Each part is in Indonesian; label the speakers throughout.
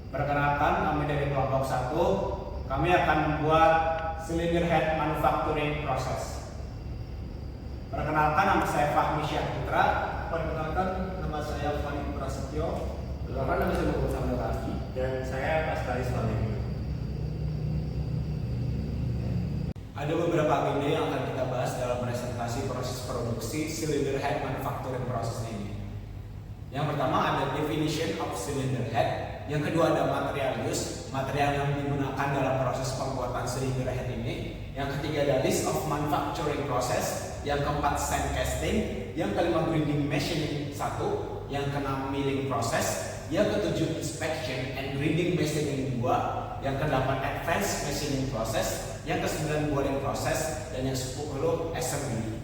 Speaker 1: Perkenalkan, kami dari kelompok 1. Kami akan membuat cylinder head manufacturing process. Perkenalkan, nama saya Fahmi Syahputra.
Speaker 2: Perkenalkan, nama saya Fahmi Prasetyo.
Speaker 3: Perkenalkan, nama saya Muhammad Samuel Rafi.
Speaker 2: Dan saya Paskaris Valentino.
Speaker 1: Ada beberapa agenda yang akan kita bahas dalam presentasi proses produksi cylinder head manufacturing process ini. Yang pertama ada definition of cylinder head. Yang kedua ada material use, material yang digunakan dalam proses pembuatan cylinder head ini. Yang ketiga ada list of manufacturing process. Yang keempat sand casting. Yang kelima grinding machining 1. Yang keenam milling process. Yang ketujuh inspection and grinding machining 2. Yang kedelapan advanced machining process. Yang ke-9 boring process. Dan yang 10 assembly.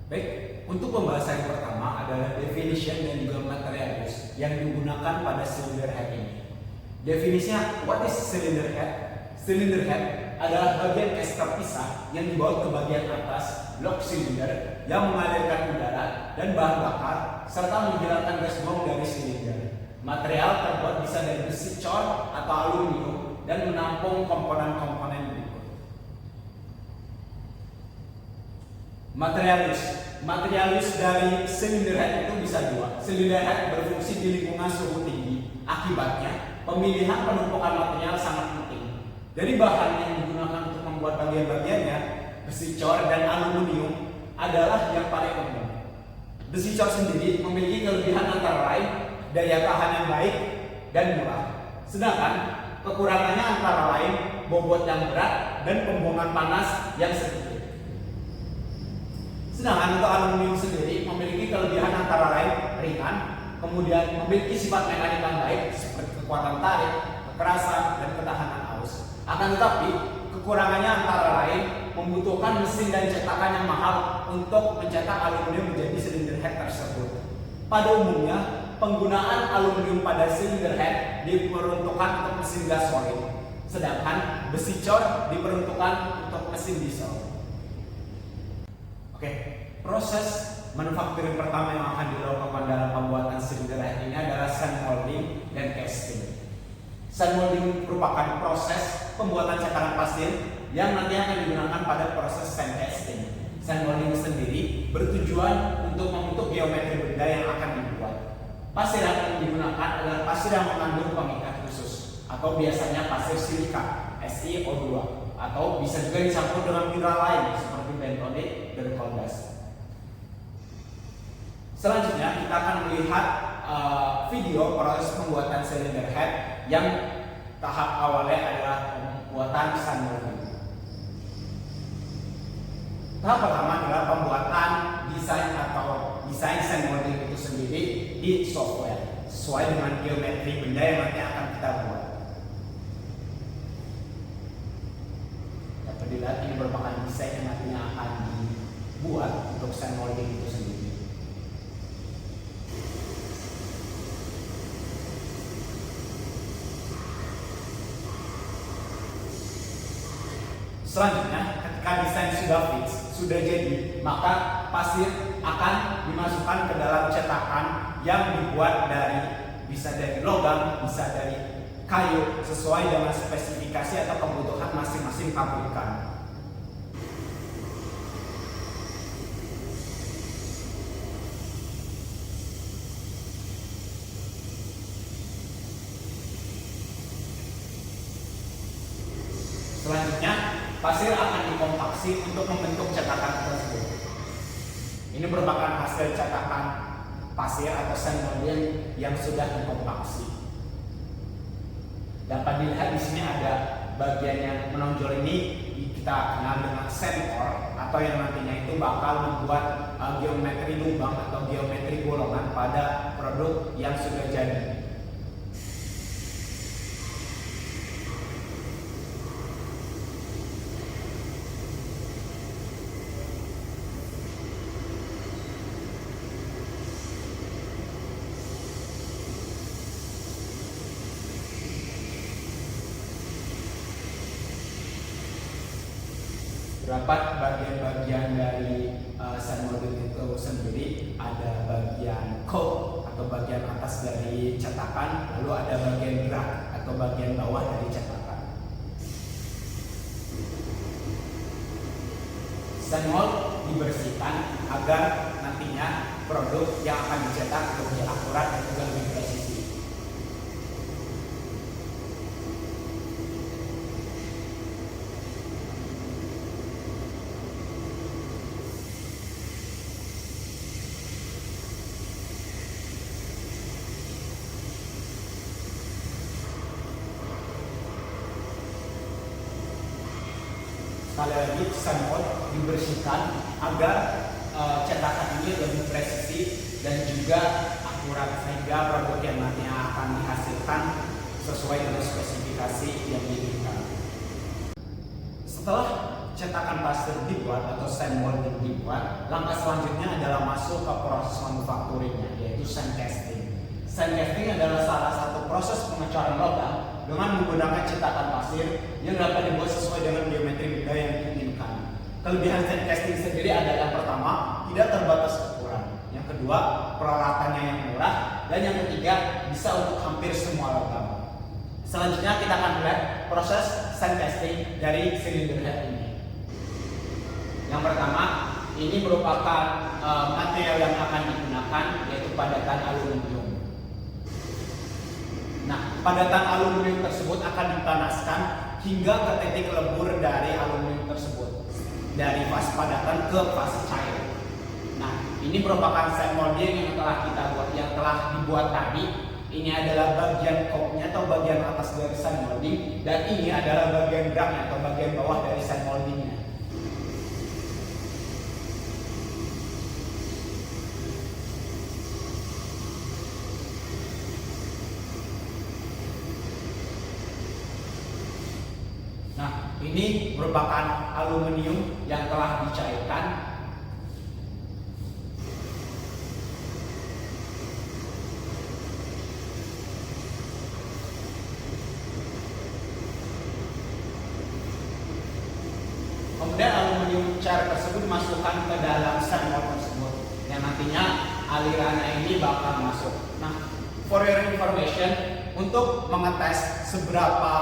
Speaker 1: Baik, untuk pembahasan yang pertama adalah definition dan juga material use yang digunakan pada cylinder head ini. Definisinya, what is cylinder head? Cylinder head adalah bagian es terpisah yang dibaut ke bagian atas blok silinder yang mengalirkan udara dan bahan bakar serta menghilangkan gas buang dari silinder. Material terbuat bisa dari besi cor atau aluminium dan menampung komponen-komponen berikut. Materialis dari cylinder head itu bisa dua. Cylinder head berfungsi di lingkungan suhu tinggi. Akibatnya, pemilihan penumpukan material sangat penting. Dari bahan yang digunakan untuk membuat bagian-bagiannya, besi cor dan aluminium adalah yang paling umum. Besi cor sendiri memiliki kelebihan antara lain daya tahan yang baik dan murah. Sedangkan kekurangannya antara lain bobot yang berat dan pembuangan panas yang sedikit. Sedangkan untuk aluminium sendiri memiliki kelebihan antara lain ringan, kemudian memiliki sifat mekanik yang baik seperti kekuatan tarik, kekerasan, dan ketahanan arus. Akan tetapi, kekurangannya antara lain membutuhkan mesin dan cetakan yang mahal untuk mencetak aluminium menjadi cylinder head tersebut. Pada umumnya, penggunaan aluminium pada cylinder head diperuntukkan untuk mesin gasolin, sedangkan besi cor diperuntukkan untuk mesin diesel. Oke, proses manufacturing pertama yang akan dilakukan dalam pembuatan cylinder head ini adalah sand molding dan casting. Sand molding merupakan proses pembuatan cetakan pasir yang nantinya akan digunakan pada proses sand casting. Sand molding sendiri bertujuan untuk membentuk geometri benda yang akan dibuat. Pasir yang akan digunakan adalah pasir yang mengandung pengikat khusus atau biasanya pasir silika (SiO2) atau bisa juga dicampur dengan mineral lain seperti bentonite dan coal dust. Selanjutnya kita akan melihat video proses pembuatan cylinder head yang tahap awalnya adalah pembuatan sand molding. Tahap pertama adalah pembuatan desain sand molding itu sendiri di software sesuai dengan geometri benda yang nanti akan kita buat. Dapat dilihat ini merupakan desain yang nantinya akan dibuat untuk sand molding itu sendiri. Selanjutnya, ketika desain sudah jadi, maka pasir akan dimasukkan ke dalam cetakan yang dibuat bisa dari logam, bisa dari kayu sesuai dengan spesifikasi atau kebutuhan masing-masing pabrikan. Selanjutnya, pasir akan dikompaksi untuk membentuk cetakan tersebut. Ini merupakan hasil cetakan pasir atau sand molding yang sudah dikompaksi. Dapat dilihat di sini ada bagian yang menonjol ini kita kenal dengan sand core atau yang nantinya itu bakal membuat geometri lubang atau geometri bolongan pada produk yang sudah jadi. Terdapat bagian-bagian dari sand molding itu sendiri, ada bagian coat atau bagian atas dari cetakan, lalu ada bagian drag bagian bawah dari cetakan. Sand mold dibersihkan agar nantinya produk yang akan dicetak lebih akurat dan juga lebih presisi. Sekali lagi, sand mold dibersihkan agar cetakan ini lebih presisi dan juga akurat sehingga produk yang nantinya akan dihasilkan sesuai dengan spesifikasi yang diinginkan. Setelah cetakan pasir dibuat atau sand molding dibuat, langkah selanjutnya adalah masuk ke proses manufakturingnya, yaitu sand casting. Sand casting adalah salah satu proses pengecoran logam dengan menggunakan cetakan pasir yang dapat dibuat sesuai dengan geometri benda yang diinginkan. Kelebihan sand casting sendiri adalah yang pertama, tidak terbatas ukuran. Yang kedua, peralatannya yang murah. Dan yang ketiga, bisa untuk hampir semua logam. Selanjutnya kita akan melihat proses sand casting dari silinder head ini. Yang pertama, ini merupakan material yang akan digunakan, yaitu padatan aluminium. Nah, padatan aluminium tersebut akan dipanaskan hingga ke titik lebur dari aluminium tersebut, dari fase padatan ke fase cair. Nah, ini merupakan sand molding yang telah dibuat tadi. Ini adalah bagian kopnya atau bagian atas dari sand molding, dan ini adalah bagian dragnya atau bagian bawah dari sand moldingnya. Nah, ini merupakan aluminium yang telah dicairkan. Kemudian aluminium cair tersebut dimasukkan ke dalam sand mold tersebut, yang nantinya alirannya ini bakal masuk. Nah, for your information, untuk mengetes seberapa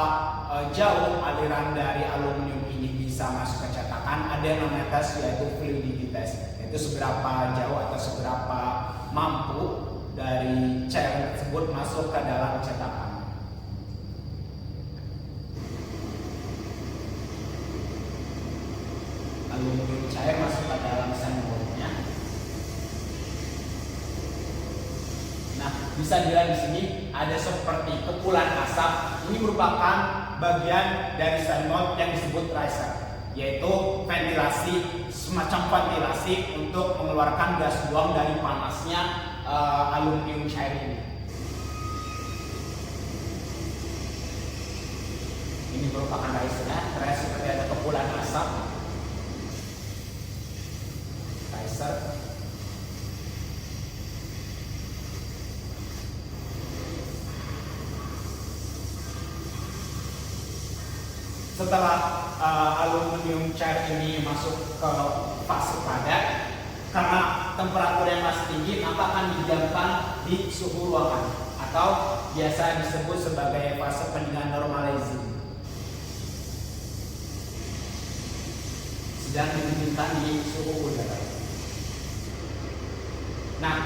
Speaker 1: jauh aliran dari aluminium ini bisa masuk ke cetakan, ada yang namanya tes, yaitu fluidity test, yaitu seberapa jauh atau seberapa mampu dari cair tersebut masuk ke dalam cetakan. Aluminium cair masuk ke dalam sand moldnya. Nah, bisa dilihat di sini ada seperti kepulan asap. Ini merupakan bagian dari sand mold yang disebut riser, yaitu ventilasi, semacam ventilasi untuk mengeluarkan gas buang dari panasnya aluminium cair ini. Ini merupakan risernya, terlihat seperti ada kepulan asap. Riser. Setelah aluminium cair ini masuk ke fase padat, karena temperatur yang masih tinggi, maka akan didiamkan di suhu ruangan atau biasa disebut sebagai fase pendinginan normalizing. Sedang didinginkan di suhu udara. Nah,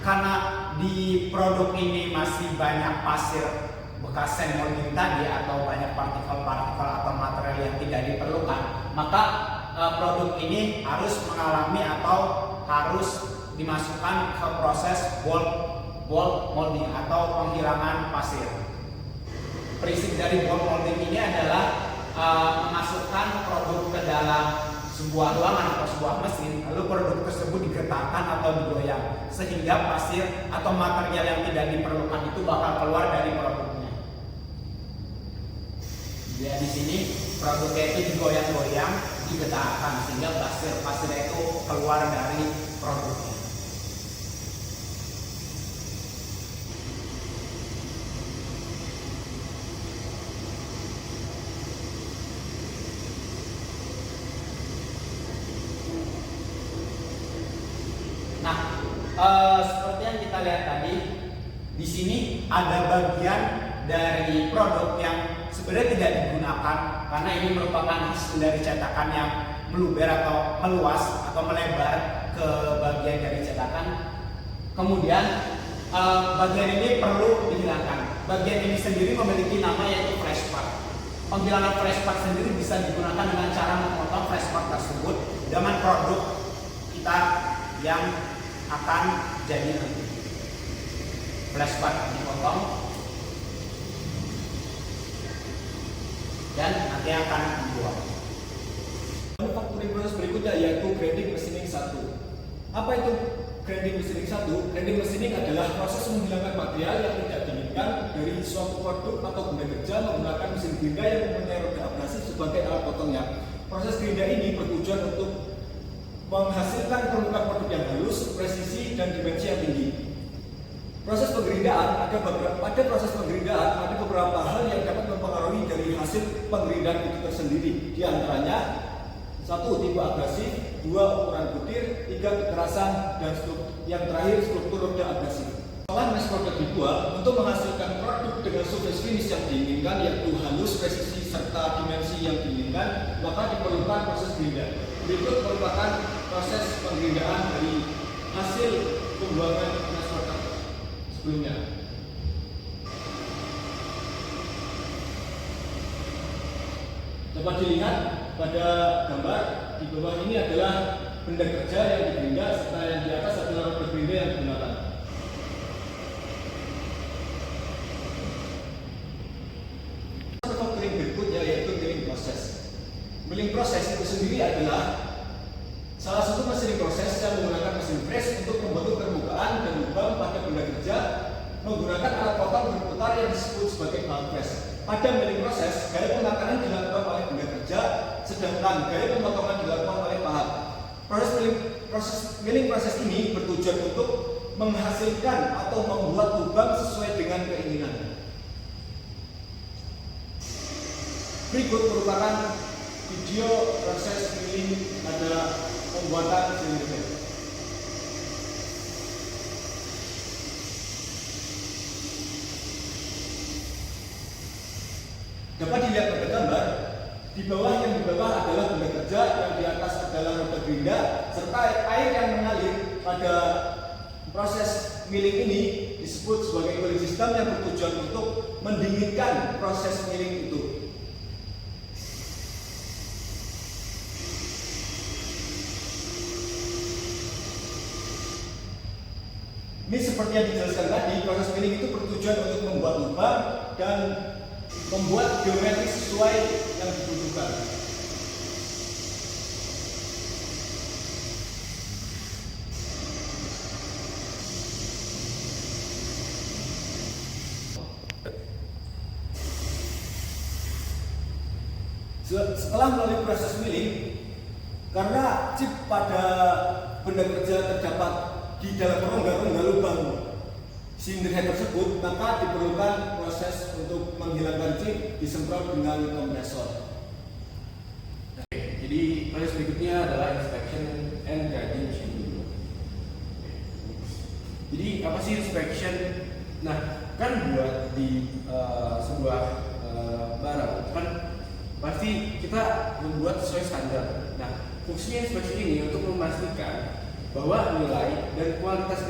Speaker 1: karena di produk ini masih banyak pasir bekas sand molding tadi atau banyak partikel-partikel atau material yang tidak diperlukan, maka produk ini harus mengalami atau harus dimasukkan ke proses bulk molding atau penghilangan pasir. Prinsip dari bulk molding ini adalah memasukkan produk ke dalam sebuah ruangan atau sebuah mesin, lalu produk tersebut digetarkan atau digoyang sehingga pasir atau material yang tidak diperlukan itu bakal keluar dari produknya. Ya, di sini produknya itu digoyang-goyang, digetarkan sehingga pasir-pasirnya itu keluar dari produknya. Nah, seperti yang kita lihat tadi, di sini ada bagian dari produk yang sebenarnya tidak digunakan karena ini merupakan hasil dari cetakan yang meluber atau meluas atau melebar ke bagian dari cetakan. Kemudian bagian ini perlu dihilangkan. Bagian ini sendiri memiliki nama yaitu flash part. Penghilangan flash part sendiri bisa digunakan dengan cara memotong flash part tersebut dengan produk kita yang akan jadi nanti. Flash part dipotong dan nanti akan dibuang.
Speaker 2: Manufacturing proses berikutnya yaitu grinding machining 1. Apa itu grinding machining 1? Grinding machining adalah proses menghilangkan material yang tidak diinginkan dari suatu produk atau benda kerja menggunakan mesin gerinda yang mempunyai roda abrasi sebagai alat potongnya. Proses gerinda ini bertujuan untuk menghasilkan permukaan produk yang halus, presisi, dan dimensi yang tinggi. Proses penggerindaan pada proses penggerindaan ada beberapa hal yang dapat mempengaruhi dari hasil penggerindaan itu tersendiri. Di antaranya 1. Tipe abrasif, 2. Ukuran butir, 3. Kekerasan, dan yang terakhir struktur roda abrasif. Setelah mass product dibuat, untuk menghasilkan produk dengan surface finish yang diinginkan yaitu halus, presisi, serta dimensi yang diinginkan, maka diperlukan proses gerinda. Berikut merupakan proses penggerindaan dari hasil pembuatan mass product sebelumnya. Dapat dilihat pada gambar di bawah ini adalah benda kerja yang digerinda serta yang di atas adalah roda gerinda yang digunakan. Manufacturing berikutnya yaitu milling proses. Milling proses itu sendiri adalah salah satu mesin proses yang menggunakan mesin press untuk membentuk permukaan dan lubang pada benda kerja menggunakan alat potong berputar yang disebut sebagai ball press. Pada milling proses, gaya pemakanan dilakukan oleh benda kerja, sedangkan gaya pemotongan dilakukan oleh pahat. Proses milling proses ini bertujuan untuk menghasilkan atau membuat lubang sesuai dengan keinginan. Berikut merupakan video proses milling pada pembuatan silinder head. Dapat dilihat pada gambar, di bawah adalah benda kerja, yang di atas adalah roda gerinda, serta air yang mengalir pada proses milling ini disebut sebagai cooling system yang bertujuan untuk mendinginkan proses milling itu. Ini seperti yang dijelaskan tadi, proses milling itu bertujuan untuk membuat lubang dan membuat geometri sesuai yang dibutuhkan. Setelah melalui proses milling, karena chip pada benda kerja terdapat di dalam rongga-rongga lubang silinder head tersebut, maka diperlukan proses untuk menghilangkan chip disemprot dengan kompresor.
Speaker 3: Jadi proses berikutnya adalah inspection and gauging machine. Jadi apa sih inspection? Nah, kan buat di sebuah barang kan pasti kita membuat sesuai standar. Nah, fungsinya inspection ini untuk memastikan bahwa nilai dan kualitas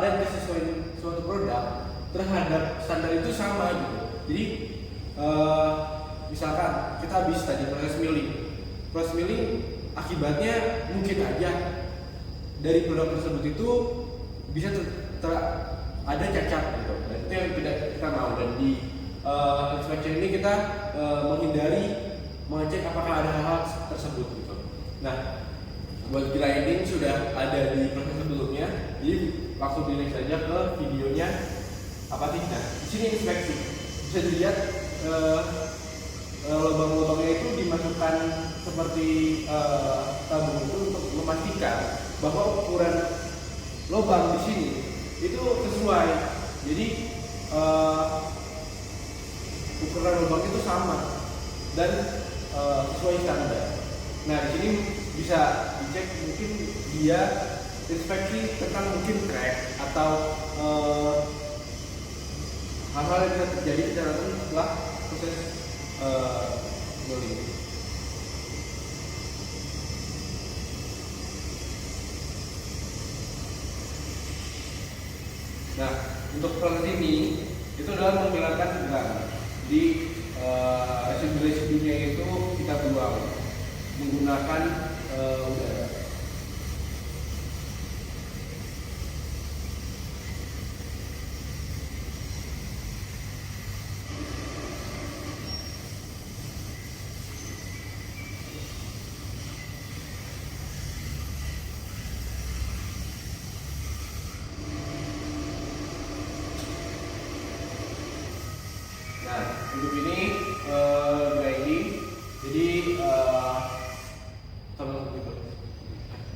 Speaker 3: dan kesesuaian suatu produk terhadap standar itu sama gitu. Jadi misalkan kita habis tadi proses milling akibatnya mungkin aja dari produk tersebut itu bisa ada cacat gitu. Dan itu yang tidak kita mau, dan di inspection ini kita menghindari mengecek apakah ada hal tersebut gitu. Nah, buat grinding sudah ada di proses sebelumnya, jadi langsung di next saja ke videonya apa sih. Nah, di sini inspeksi bisa dilihat lubang-lubangnya itu dimasukkan seperti tabung itu untuk memastikan bahwa ukuran lubang di sini itu sesuai. Jadi ukuran lubang itu sama dan sesuai standar. Nah, di sini bisa dicek mungkin dia inspeksi tentang mungkin crack atau hal-hal yang bisa terjadi secara langsung setelah proses milling. Nah, untuk proses ini itu adalah menghilangkan benang. Jadi residu-residunya itu kita buang menggunakan udara. Nah, untuk ini grinding, jadi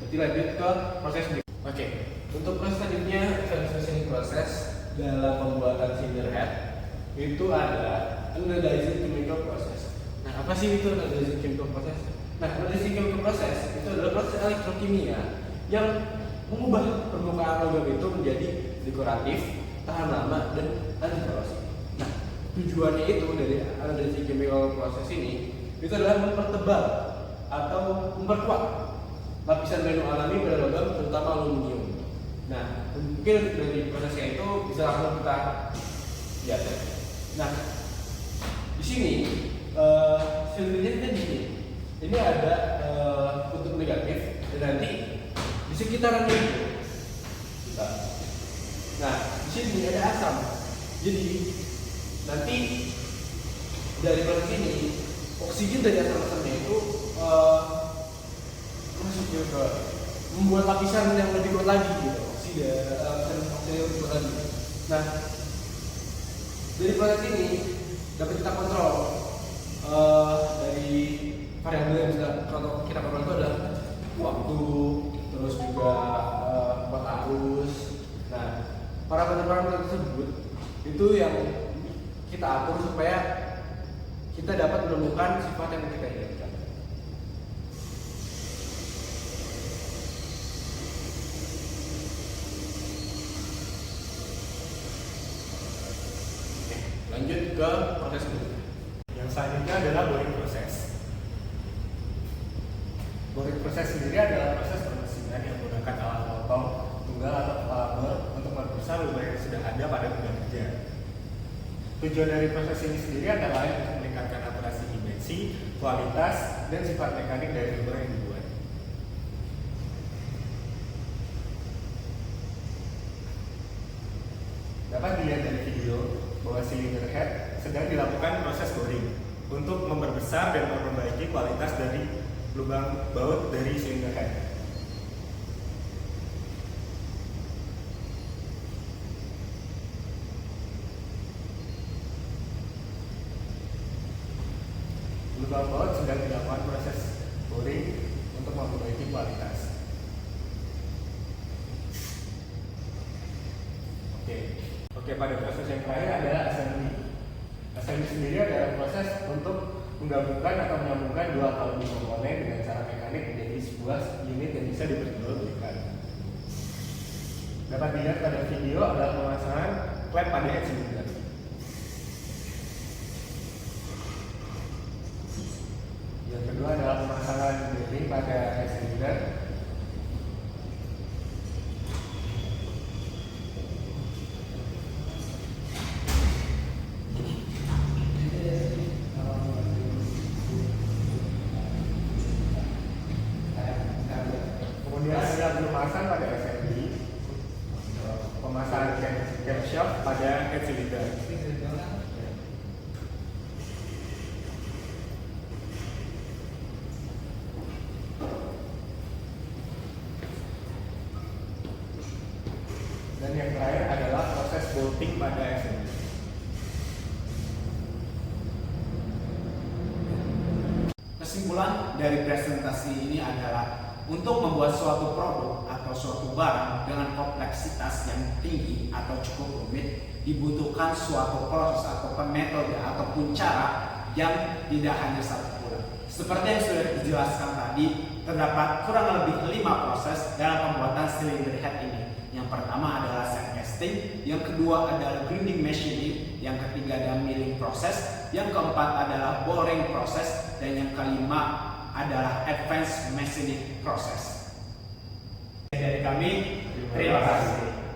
Speaker 3: berarti lanjut ke proses berikutnya. Oke, untuk proses selanjutnya, finishing proses dalam pembuatan cylinder head itu ada anodizing chemical process. Nah, apa sih itu anodizing chemical process? Nah, anodizing chemical process itu adalah proses elektrokimia yang mengubah permukaan logam itu menjadi dekoratif, tahan lama, dan anti korosif. Nah, tujuannya itu dari anodizing chemical process ini itu adalah mempertebal atau memperkuat lapisan pleno alami pada logam terutama aluminium. Nah, mungkin dari prosesnya itu bisa langsung kita lihat. Nah, di sini silindernya kita gini. Ini ada kutub negatif dan nanti di sekitaran itu kita. Nah, di sini ada asam. Jadi nanti dari proses ini oksigen dari asam-asamnya itu masuk ke membuat lapisan yang lebih kuat lagi gitu. Oksigen yang lebih kuat lagi. Nah, dari proses ini dapat kita kontrol dari variabel yang bisa kita kontrol itu adalah waktu, terus juga arus. Nah, parameter-parameter tersebut itu yang kita atur supaya kita dapat menemukan sifat yang kita inginkan. Oke, lanjut ke proses berikutnya.
Speaker 2: Yang selanjutnya adalah boring proses. Boring proses sendiri adalah proses pemesinan yang menggunakan alat potong tunggal atau kepala bor untuk memperbesar lubang yang sudah ada pada benda kerja. Tujuan dari proses ini sendiri adalah untuk meningkatkan akurasi dimensi, kualitas, dan sifat mekanik dari lubang yang dibuat. Dapat dilihat dari video bahwa cylinder head sedang dilakukan proses boring untuk memperbesar dan memperbaiki kualitas dari lubang baut dari cylinder head. Lubang baut sedang dilakukan proses boring untuk memperbaiki kualitas. Oke, pada proses yang terakhir adalah assembly. Assembly sendiri adalah proses untuk menggabungkan atau menyambungkan dua atau lebih komponen dengan cara mekanik menjadi sebuah unit yang bisa diperjualbelikan. Dapat dilihat pada video adalah pemasangan klep pada head cylinder. Yang kedua adalah pemasangan bearing pada head cylinder. Kemudian ada pemasangan pada assembly, pemasangan camshaft pada head cylinder. Dan yang terakhir adalah proses bolting pada assembly.
Speaker 1: Kesimpulan dari presentasi ini adalah untuk membuat suatu produk atau suatu barang dengan kompleksitas yang tinggi atau cukup rumit dibutuhkan suatu proses ataupun metode ataupun cara yang tidak hanya satu bulan. Seperti yang sudah dijelaskan tadi, terdapat kurang lebih 5 proses dalam pembuatan cylinder head ini. Yang pertama adalah sand casting, yang kedua adalah grinding machining, yang ketiga adalah milling proses, yang keempat adalah boring proses, dan yang kelima adalah advanced machining proses. Dari kami, terima kasih.